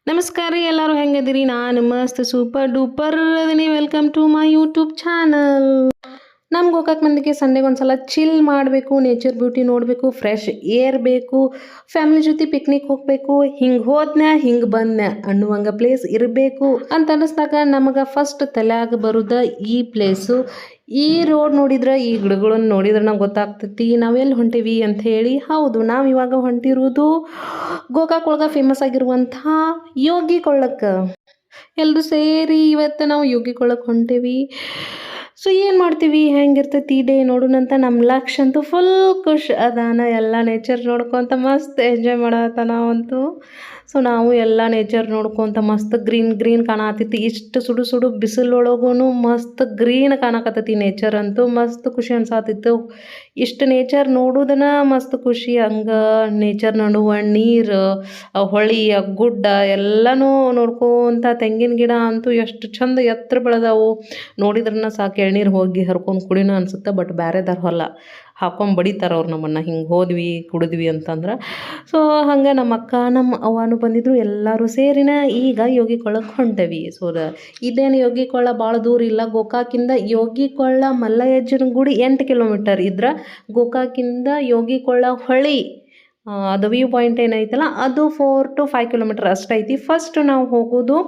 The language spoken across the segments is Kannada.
ನಮಸ್ಕಾರ ರೀ, ಎಲ್ಲರೂ ಹೆಂಗದಿರಿ? ನಾನು ಮಸ್ತ್ ಸೂಪರ್ ಡೂಪರ್ ಅದೀನಿ. Welcome to my YouTube channel. ನಮ್ಮ ಗೋಕಾಕ್ ಮಂದಿಗೆ ಸಂಡೆಗೆ ಒಂದ್ಸಲ ಚಿಲ್ ಮಾಡಬೇಕು, ನೇಚರ್ ಬ್ಯೂಟಿ ನೋಡಬೇಕು, ಫ್ರೆಶ್ ಏರ್ ಬೇಕು, ಫ್ಯಾಮಿಲಿ ಜೊತೆ ಪಿಕ್ನಿಕ್ ಹೋಗಬೇಕು, ಹಿಂಗೆ ಹೋದ್ನ್ಯಾ ಹಿಂಗೆ ಬಂದ್ನ್ಯಾ ಅನ್ನುವಂಗೆ ಪ್ಲೇಸ್ ಇರಬೇಕು ಅಂತ ಅನ್ನಿಸ್ದಾಗ ನಮಗೆ ಫಸ್ಟ್ ತಲೆಯಾಗ ಬರೋದ ಈ ಪ್ಲೇಸು. ಈ ರೋಡ್ ನೋಡಿದ್ರೆ, ಈ ಗಿಡಗಳನ್ನು ನೋಡಿದ್ರೆ ನಂಗೆ ಗೊತ್ತಾಗ್ತೈತಿ ನಾವೆಲ್ಲಿ ಹೊಂಟೀವಿ ಅಂತ ಹೇಳಿ. ಹೌದು, ನಾವು ಇವಾಗ ಹೊಂಟಿರೋದು ಗೋಕಾಕ್ ಒಳಗೆ ಫೇಮಸ್ ಆಗಿರುವಂಥ ಯೋಗಿ ಕೊಳ್ಳಕ್ಕೆ. ಎಲ್ಲರೂ ಸೇರಿ ಇವತ್ತು ನಾವು ಯೋಗಿ ಕೊಳ್ಳಕ್ಕೆ ಹೊಂಟೀವಿ. ಸೊ ಏನು ಮಾಡ್ತೀವಿ, ಹೆಂಗಿರ್ತೈತಿ ಡೇ ನೋಡೋಣಂತ. ನಮ್ಮ ಲಕ್ಷ ಅಂತೂ ಫುಲ್ ಖುಷ್ ಅದಾನ. ಎಲ್ಲ ನೇಚರ್ ನೋಡ್ಕೊತ ಮಸ್ತ್ ಎಂಜಾಯ್ ಮಾಡತ್ತ ನಾವಂತೂ. ಸೊ ನಾವು ಎಲ್ಲ ನೇಚರ್ ನೋಡ್ಕೊತ ಮಸ್ತ್ ಗ್ರೀನ್ ಕಾಣತೈತಿ. ಇಷ್ಟು ಸುಡು ಸುಡು ಬಿಸಿಲೊಳಗೂ ಮಸ್ತ್ ಗ್ರೀನ್ ಕಾಣಕತ್ತೈತಿ ನೇಚರ್ ಅಂತೂ. ಮಸ್ತ್ ಖುಷಿ ಅನ್ಸಾತಿತ್ತು. ಇಷ್ಟು ನೇಚರ್ ನೋಡೋದನ್ನ ಮಸ್ತ್ ಖುಷಿ. ಹಂಗೆ ನೇಚರ್ ನಡುವ ನೀರು, ಹೊಳಿ, ಗುಡ್ಡ ಎಲ್ಲನೂ ನೋಡ್ಕೊಂತ, ತೆಂಗಿನ ಗಿಡ ಅಂತೂ ಎಷ್ಟು ಚಂದ ಎತ್ತರ ಬೆಳೆದಾವು. ನೋಡಿದ್ರನ್ನ ಸಾಕು ಎಳ್ನೀರು ಹೋಗಿ ಹರ್ಕೊಂಡು ಕುಡಿನ ಅನ್ಸುತ್ತೆ. ಬಟ್ ಬೇರೆದಾರ ಹೊಲ ಹಾಕೊಂಡು ಬಡಿತಾರೆ ಅವ್ರು ನಮ್ಮನ್ನು, ಹಿಂಗೆ ಹೋದ್ವಿ ಕುಡಿದ್ವಿ ಅಂತಂದ್ರೆ. ಸೊ ಹಂಗೆ ನಮ್ಮ ಅಕ್ಕ ನಮ್ಮ ಅವ್ವನೂ ಬಂದಿದ್ರು. ಎಲ್ಲರೂ ಸೇರಿನ ಈಗ ಯೋಗಿ ಕೊಳ್ಳಕ್ಕೆ ಹೊಂಟೇವಿ. ಸೊ ಇದೇನು ಯೋಗಿ ಕೊಳ್ಳ ಭಾಳ ದೂರ ಇಲ್ಲ. ಗೋಕಾಕಿಂದ ಯೋಗಿ ಕೊಳ್ಳ ಮಲ್ಲಯ್ಯಜ್ಜನ ಗುಡಿ 8 ಕಿಲೋಮೀಟರ್ ಇದ್ರೆ, ಗೋಕಾಕಿಂದ ಯೋಗಿ ಕೊಳ್ಳ ಹೊಳಿ ಅದು ವ್ಯೂ ಪಾಯಿಂಟ್ ಏನೈತಲ್ಲ ಅದು 4 to 5 ಕಿಲೋಮೀಟರ್ ಅಷ್ಟೈತಿ. ಫಸ್ಟ್ ನಾವು ಹೋಗೋದು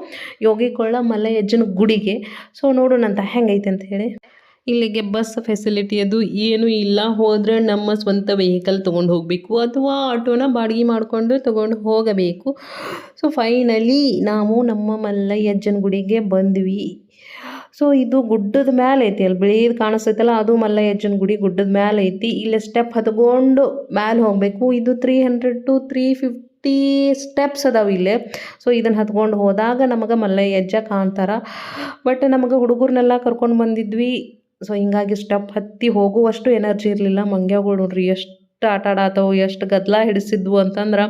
ಯೋಗಿ ಕೊಳ್ಳ ಮಲ್ಲಯ್ಯಜ್ಜನ ಗುಡಿಗೆ. ಸೊ ನೋಡೋಣಂತ ಹೆಂಗೈತೆ ಅಂತ ಹೇಳಿ. ಇಲ್ಲಿಗೆ ಬಸ್ ಫೆಸಿಲಿಟಿ ಅದು ಏನೂ ಇಲ್ಲ. ಹೋದರೆ ನಮ್ಮ ಸ್ವಂತ ವೆಹಿಕಲ್ ತೊಗೊಂಡು ಹೋಗಬೇಕು ಅಥವಾ ಆಟೋನ ಬಾಡಿಗೆ ಮಾಡಿಕೊಂಡು ತೊಗೊಂಡು ಹೋಗಬೇಕು. ಸೊ ಫೈನಲಿ ನಾವು ನಮ್ಮ ಮಲ್ಲಯ್ಯಜ್ಜನ ಗುಡಿಗೆ ಬಂದ್ವಿ. ಸೊ ಇದು ಗುಡ್ಡದ ಮೇಲೆ ಐತಿ, ಅಲ್ಲಿ ಬಿಳಿದು ಕಾಣಿಸ್ತೈತಲ್ಲ ಅದು ಮಲ್ಲಯ್ಯಜ್ಜನ ಗುಡಿ ಗುಡ್ಡದ ಮೇಲೆ ಐತಿ. ಇಲ್ಲಿ ಸ್ಟೆಪ್ ಹತ್ಕೊಂಡು ಮೇಲೆ ಹೋಗಬೇಕು. ಇದು 300 to 350 ಸ್ಟೆಪ್ಸ್ ಅದಾವೆ ಇಲ್ಲೇ. ಸೊ ಇದನ್ನು ಹತ್ಕೊಂಡು ಹೋದಾಗ ನಮಗೆ ಮಲ್ಲಯ್ಯಜ್ಜ ಕಾಣ್ತಾರ. ಬಟ್ ನಮಗೆ ಹುಡುಗರನ್ನೆಲ್ಲ ಕರ್ಕೊಂಡು ಬಂದಿದ್ವಿ. ಸೊ ಹಿಂಗಾಗಿ ಸ್ಟೆಪ್ ಹತ್ತಿ ಹೋಗುವಷ್ಟು ಎನರ್ಜಿ ಇರಲಿಲ್ಲ. ಮಂಗ್ಯಗಳು ನೋಡ್ರಿ ಎಷ್ಟು ಆಟ ಆಡತ್ತವು, ಎಷ್ಟು ಗದ್ದಲ ಹಿಡಿಸಿದ್ವು ಅಂತಂದ್ರೆ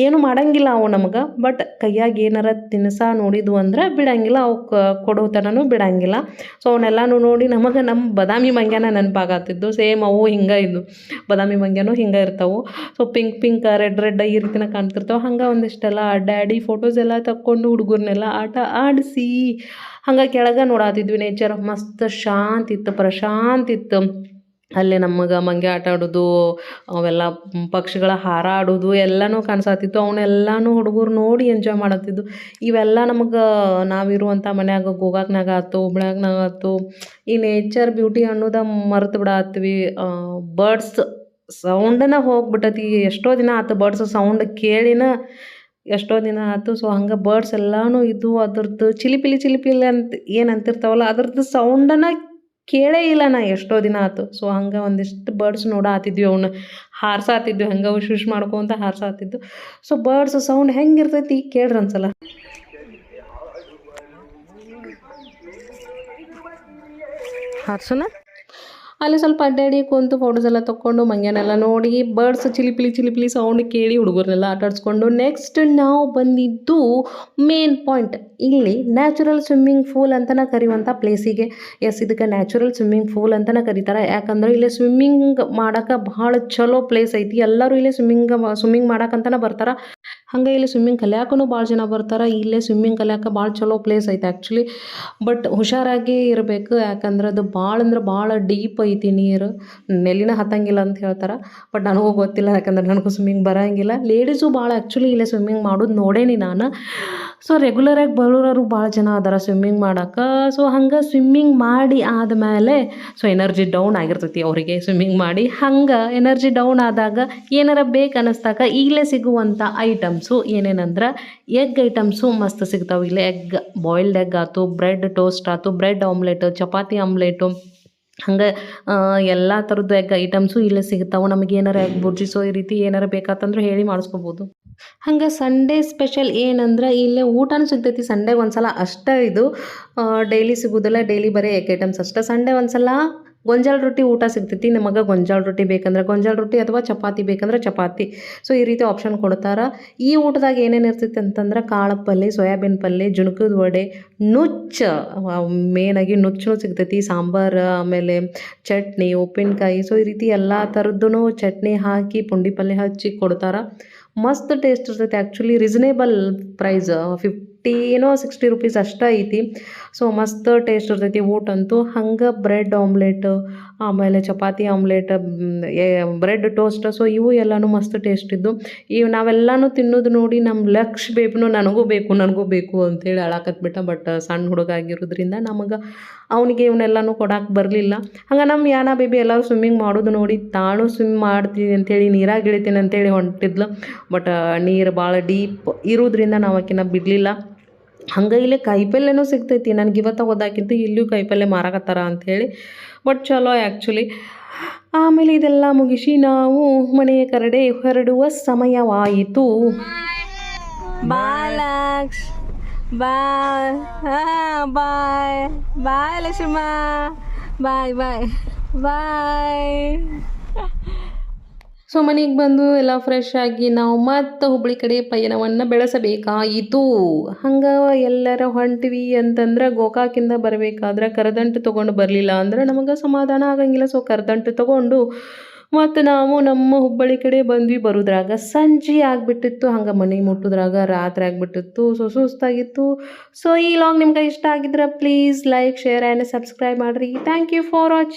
ಏನು ಮಾಡಂಗಿಲ್ಲ ಅವು ನಮಗೆ. ಬಟ್ ಕೈಯಾಗ ಏನಾರ ತಿನ್ಸ ನೋಡಿದ್ವು ಅಂದ್ರೆ ಬಿಡಂಗಿಲ್ಲ, ಅವಕ್ಕೆ ಕೊಡೋ ಥರನೂ ಬಿಡಂಗಿಲ್ಲ. ಸೊ ಅವನ್ನೆಲ್ಲನೂ ನೋಡಿ ನಮಗೆ ನಮ್ಮ ಬಾದಾಮಿ ಮಂಗ್ಯನ ನೆನಪಾಗತ್ತಿದ್ದು. ಸೇಮ್ ಅವು ಹಿಂಗೆ ಇದ್ದು, ಬಾದಾಮಿ ಮಂಗ್ಯನೂ ಹಿಂಗೆ ಇರ್ತಾವೆ. ಸೊ ಪಿಂಕ್ ರೆಡ್ ಈ ರೀತಿನ ಕಾಣ್ತಿರ್ತಾವೆ. ಹಂಗೆ ಒಂದಿಷ್ಟೆಲ್ಲ ಡ್ಯಾಡಿ ಫೋಟೋಸ್ ಎಲ್ಲ ತಕ್ಕೊಂಡು ಹುಡುಗರನ್ನೆಲ್ಲ ಆಟ ಆಡಿಸಿ ಹಂಗೆ ಕೆಳಗೆ ನೋಡಾತಿದ್ವಿ. ನೇಚರ್ ಮಸ್ತ್ ಪ್ರಶಾಂತ್ ಇತ್ತು. ಅಲ್ಲೇ ನಮಗೆ ಮಂಗೆ ಆಟ ಆಡೋದು, ಅವೆಲ್ಲ ಪಕ್ಷಿಗಳ ಹಾರಾಡೋದು ಎಲ್ಲನೂ ಕಾಣಿಸಾತಿತ್ತು. ಅವನ್ನೆಲ್ಲನೂ ಹುಡುಗರು ನೋಡಿ ಎಂಜಾಯ್ ಮಾಡತ್ತಿದ್ದು. ಇವೆಲ್ಲ ನಮಗೆ ನಾವಿರುವಂಥ ಮನ್ಯಾಗ ಗೋಕಾಕ್ನಾಗ ಆಯ್ತು, ಹುಬ್ಳ್ಯಾಗ್ನಾಗ ಆಯ್ತು, ಈ ನೇಚರ್ ಬ್ಯೂಟಿ ಅನ್ನೋದು ಮರೆತು ಬಿಡತ್ತೀವಿ. ಬರ್ಡ್ಸ್ ಸೌಂಡನ್ನ ಹೋಗ್ಬಿಟ್ಟತಿ. ಎಷ್ಟೋ ದಿನ ಆಯ್ತು ಬರ್ಡ್ಸ್ ಸೌಂಡ್ ಕೇಳಿನ, ಎಷ್ಟೋ ದಿನ ಆಯ್ತು. ಸೊ ಹಂಗೆ ಬರ್ಡ್ಸ್ ಎಲ್ಲನೂ ಇದು ಅದ್ರದ್ದು ಚಿಲಿಪಿಲಿ ಅಂತ ಏನು ಅಂತಿರ್ತಾವಲ್ಲ ಅದ್ರದ್ದು ಸೌಂಡನ್ನು ಕೇಳೇ ಇಲ್ಲ ನಾ ಎಷ್ಟೋ ದಿನ ಆಯ್ತು. ಸೊ ಹಂಗೆ ಒಂದಿಷ್ಟು ಬರ್ಡ್ಸ್ ನೋಡಾತಿದ್ವಿ, ಅವನ್ನ ಹಾರ್ಸಾತಿದ್ವಿ, ಹಂಗೆ ವಿಶ್ ಮಾಡ್ಕೊಂತ ಹಾರ್ಸಾತಿದ್ದು. ಸೊ ಬರ್ಡ್ಸ್ ಸೌಂಡ್ ಹೆಂಗಿರ್ತೈತಿ ಕೇಳ್ರಿ ಒಂದ್ಸಲ. ಹಾರ್ಸೋಣ. ಅಲ್ಲಿ ಸ್ವಲ್ಪ ಅಡ್ಡಾಡಿ ಕುಂತು ಫೋಟೋಸ್ ಎಲ್ಲ ತೊಗೊಂಡು ಮಂಗ್ಯನೆಲ್ಲ ನೋಡಿ ಬರ್ಡ್ಸ್ ಚಿಲಿಪಿಲಿ ಸೌಂಡ್ ಕೇಳಿ ಹುಡುಗರನ್ನೆಲ್ಲ ಆಟಾಡಿಸ್ಕೊಂಡು ನೆಕ್ಸ್ಟ್ ನಾವು ಬಂದಿದ್ದು ಮೇನ್ ಪಾಯಿಂಟ್. ಇಲ್ಲಿ ನ್ಯಾಚುರಲ್ ಸ್ವಿಮ್ಮಿಂಗ್ ಪೂಲ್ ಅಂತಲೇ ಕರೆಯುವಂಥ ಪ್ಲೇಸಿಗೆ. ಎಸ್, ಇದಕ್ಕೆ ನ್ಯಾಚುರಲ್ ಸ್ವಿಮ್ಮಿಂಗ್ ಪೂಲ್ ಅಂತಲೇ ಕರೀತಾರೆ. ಯಾಕಂದ್ರೆ ಇಲ್ಲಿ ಸ್ವಿಮ್ಮಿಂಗ್ ಮಾಡೋಕೆ ಭಾಳ ಚಲೋ ಪ್ಲೇಸ್ ಐತಿ. ಎಲ್ಲರೂ ಇಲ್ಲಿ ಸ್ವಿಮ್ಮಿಂಗ್ ಮಾಡೋಕ್ಕಂತಲೇ ಬರ್ತಾರೆ. ಹಂಗೆ ಇಲ್ಲಿ ಸ್ವಿಮ್ಮಿಂಗ್ ಕಲಿಯಾಕೂ ಭಾಳ ಜನ ಬರ್ತಾರೆ. ಇಲ್ಲೇ ಸ್ವಿಮ್ಮಿಂಗ್ ಕಲಿಯಾಕೆ ಭಾಳ ಚಲೋ ಪ್ಲೇಸ್ ಐತೆ ಆ್ಯಕ್ಚುಲಿ. ಬಟ್ ಹುಷಾರಾಗಿ ಇರಬೇಕು, ಯಾಕಂದ್ರೆ ಅದು ಭಾಳ ಡೀಪ್ ಐತಿ ನೀರು, ನೆಲಿನ ಹತ್ತಂಗಿಲ್ಲ ಅಂತ ಹೇಳ್ತಾರೆ. ಬಟ್ ನನಗೂ ಗೊತ್ತಿಲ್ಲ, ಯಾಕಂದ್ರೆ ನನಗೂ ಸ್ವಿಮ್ಮಿಂಗ್ ಬರೋಂಗಿಲ್ಲ. ಲೇಡೀಸು ಭಾಳ ಆ್ಯಕ್ಚುಲಿ ಇಲ್ಲೇ ಸ್ವಿಮ್ಮಿಂಗ್ ಮಾಡೋದು ನೋಡೇನಿ ನಾನು. ಸೊ ರೆಗ್ಯುಲರಾಗಿ ಬರೋರು ಭಾಳ ಜನ ಅದಾರ ಸ್ವಿಮ್ಮಿಂಗ್ ಮಾಡೋಕೆ. ಸೊ ಹಂಗೆ ಸ್ವಿಮ್ಮಿಂಗ್ ಮಾಡಿ ಆದಮೇಲೆ ಸೊ ಎನರ್ಜಿ ಡೌನ್ ಆಗಿರ್ತೈತಿ ಅವರಿಗೆ ಸ್ವಿಮ್ಮಿಂಗ್ ಮಾಡಿ. ಹಂಗೆ ಎನರ್ಜಿ ಡೌನ್ ಆದಾಗ ಏನಾರ ಬೇಕು ಅನ್ನಿಸ್ದಾಗ ಇಲ್ಲೇ ಸಿಗುವಂಥ ಐಟಮ್ಸು ಏನೇನಂದ್ರೆ ಎಗ್ ಐಟಮ್ಸು ಮಸ್ತ್ ಸಿಗ್ತಾವೆ ಇಲ್ಲಿ. ಬಾಯ್ಲ್ಡ್ ಎಗ್ ಆಯ್ತು, ಬ್ರೆಡ್ ಟೋಸ್ಟ್ ಆಯ್ತು, ಬ್ರೆಡ್ ಆಮ್ಲೆಟು, ಚಪಾತಿ ಆಮ್ಲೆಟು, ಹಂಗೆ ಎಲ್ಲ ಥರದ್ದು ಎಗ್ ಐಟಮ್ಸು ಇಲ್ಲೇ ಸಿಗ್ತಾವೆ. ನಮಗೆ ಏನಾರ ಎಗ್ ಬುರ್ಜಿ ಸೊ ಈ ರೀತಿ ಏನಾರ ಬೇಕಾತಂದ್ರೆ ಹೇಳಿ ಮಾಡಿಸ್ಕೋಬೋದು. ಹಂಗೆ ಸಂಡೇ ಸ್ಪೆಷಲ್ ಏನಂದ್ರೆ ಇಲ್ಲೇ ಊಟನೂ ಸಿಗ್ತೈತಿ. ಸಂಡೇಗೆ ಒಂದ್ಸಲ ಅಷ್ಟೇ ಇದು, ಡೈಲಿ ಸಿಗೋದಿಲ್ಲ. ಡೈಲಿ ಬರೀ ಎಗ್ ಐಟಮ್ಸ್ ಅಷ್ಟೇ. ಸಂಡೇ ಒಂದ್ಸಲ ಗೊಂಜಾಳ ರೊಟ್ಟಿ ಊಟ ಸಿಗ್ತೈತಿ. ನಿಮಗೆ ಗೊಂಜಾಳ ರೊಟ್ಟಿ ಬೇಕಂದ್ರೆ ಗೊಂಜಾಳ ರೊಟ್ಟಿ ಅಥವಾ ಚಪಾತಿ ಬೇಕಂದ್ರೆ ಚಪಾತಿ. ಸೊ ಈ ರೀತಿ ಆಪ್ಷನ್ ಕೊಡ್ತಾರೆ. ಈ ಊಟದಾಗ ಏನೇನು ಇರ್ತೈತಿ ಅಂತಂದ್ರೆ ಕಾಳು ಪಲ್ಯ, ಸೋಯಾಬೀನ್ ಪಲ್ಯ, ಜುಣಕದ ವಡೆ, ನುಚ್ಚು, ಮೇನಾಗಿ ನುಚ್ಚು ಸಿಗ್ತೈತಿ, ಸಾಂಬಾರು, ಆಮೇಲೆ ಚಟ್ನಿ, ಉಪ್ಪಿನಕಾಯಿ. ಸೊ ಈ ರೀತಿ ಎಲ್ಲ ಥರದ್ದು ಚಟ್ನಿ ಹಾಕಿ ಪುಂಡಿ ಪಲ್ಯ ಹಚ್ಚಿ ಕೊಡ್ತಾರೆ. ಮಸ್ತ್ ಟೇಸ್ಟ್ ಇರ್ತೈತಿ. ಆ್ಯಕ್ಚುಲಿ ರೀಸನೇಬಲ್ ಪ್ರೈಸ್ 50 ಏನೋ 60 ರುಪೀಸ್ ಅಷ್ಟೇ ಐತಿ. ಸೊ ಮಸ್ತ್ ಟೇಸ್ಟ್ ಇರ್ತೈತಿ ಊಟ ಅಂತೂ. ಹಂಗೆ ಬ್ರೆಡ್ ಆಮ್ಲೆಟ್, ಆಮೇಲೆ chapati omelette, bread toast, so ಇವು ಎಲ್ಲನೂ ಮಸ್ತ್ ಟೇಸ್ಟ್ ಇದ್ದು. ಇವು ನಾವೆಲ್ಲನೂ ತಿನ್ನೋದು ನೋಡಿ ನಮ್ಮ ಲಕ್ಷ ಬೇಬಿನೂ ನನಗೂ ಬೇಕು ಅಂತೇಳಿ ಅಳಕತ್ಬಿಟ್ಟ. ಬಟ್ ಸಣ್ಣ ಹುಡುಗ ಆಗಿರೋದ್ರಿಂದ ನಮಗೆ ಅವನಿಗೆ ಇವನ್ನೆಲ್ಲನೂ ಕೊಡಕ್ಕೆ ಬರಲಿಲ್ಲ. ಹಂಗೆ ನಮ್ಮ ಯಾನ ಬೇಬಿ ಎಲ್ಲರೂ ಸ್ವಿಮ್ಮಿಂಗ್ ಮಾಡೋದು ನೋಡಿ ತಾನು ಸ್ವಿಮ್ ಮಾಡ್ತೀನಿ ಅಂತೇಳಿ ನೀರಾಗ ಇಳಿತೀನಿ ಅಂತೇಳಿ ಹೊಂಟಿದ್ಲು. ಬಟ್ ನೀರು ಭಾಳ ಡೀಪ್ ಇರೋದ್ರಿಂದ ನಾವು ಆಕಿನ ಬಿಡಲಿಲ್ಲ. ಹಂಗೆ ಇಲ್ಲಿ ಕಾಯಿಪಲ್ಯನೂ ಸಿಗ್ತೈತಿ. ನನಗೆ ಇವತ್ತು ಓದಾಕಿದ್ದು ಇಲ್ಲಿಯೂ ಕಾಯಿಪಲ್ಯ ಮಾರಾಕತ್ತಾರ ಅಂಥೇಳಿ. ಬಟ್ ಚಲೋ ಆ್ಯಕ್ಚುಲಿ. ಆಮೇಲೆ ಇದೆಲ್ಲ ಮುಗಿಸಿ ನಾವು ಮನೆಯ ಕರಡೆ ಹೊರಡುವ ಸಮಯವಾಯಿತು. ಬಾಯ್ ಲಕ್ಷ್, ಬಾಯ್ ಬಾಯ್ ಬಾಯ್ ಲಕ್ಷ್ಮ, ಬಾಯ್ ಬಾಯ್ ಬಾಯ್. ಸೊ ಮನೆಗೆ ಬಂದು ಎಲ್ಲ ಫ್ರೆಶ್ ಆಗಿ ನಾವು ಮತ್ತೆ ಹುಬ್ಬಳ್ಳಿ ಕಡೆ ಪಯಣವನ್ನು ಬೆಳೆಸಬೇಕಾಯಿತು. ಹಂಗೆ ಎಲ್ಲರ ಹೊಂಟಿವಿ ಅಂತಂದ್ರೆ ಗೋಕಾಕಿಂದ ಬರಬೇಕಾದ್ರೆ ಕರದಂಟು ತೊಗೊಂಡು ಬರಲಿಲ್ಲ ಅಂದ್ರೆ ನಮಗೆ ಸಮಾಧಾನ ಆಗಂಗಿಲ್ಲ. ಸೊ ಕರದಂಟು ತೊಗೊಂಡು ಮತ್ತು ನಾವು ನಮ್ಮ ಹುಬ್ಬಳ್ಳಿ ಕಡೆ ಬಂದ್ವಿ. ಬರೋದ್ರಾಗ ಸಂಜೆ ಆಗಿಬಿಟ್ಟಿತ್ತು. ಹಂಗೆ ಮನೆ ಮುಟ್ಟೋದ್ರಾಗ ರಾತ್ರಿ ಆಗಿಬಿಟ್ಟಿತ್ತು. ಸೊ ಸುಸ್ತಾಗಿತ್ತು. ಸೊ ಈ ಲಾಗ್ ನಿಮ್ಗೆ ಇಷ್ಟ ಆಗಿದ್ರೆ please like, share and subscribe ಮಾಡಿರಿ. Thank you for watching.